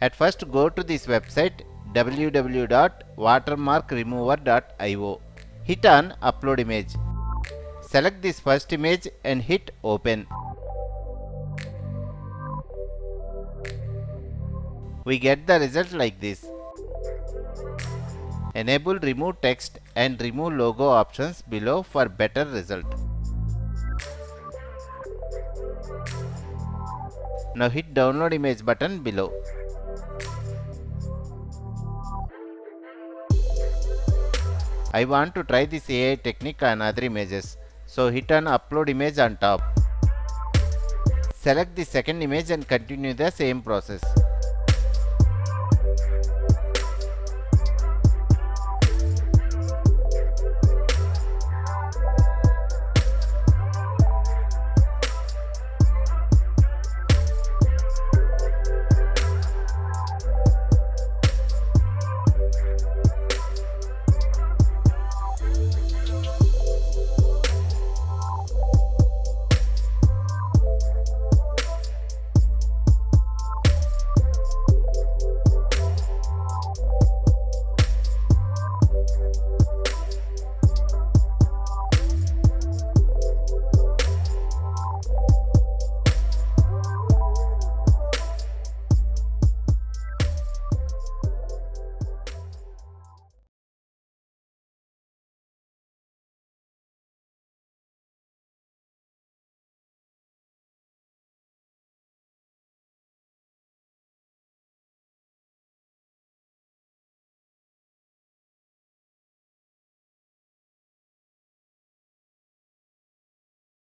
At first go to this website www.watermarkremover.io. Hit on upload image. Select this first image and hit open. We get the result like this. Enable remove text and remove logo options below for better result. Now hit download image button below. I want to try this AI technique on other images, so hit on upload image on top. Select the second image and continue the same process.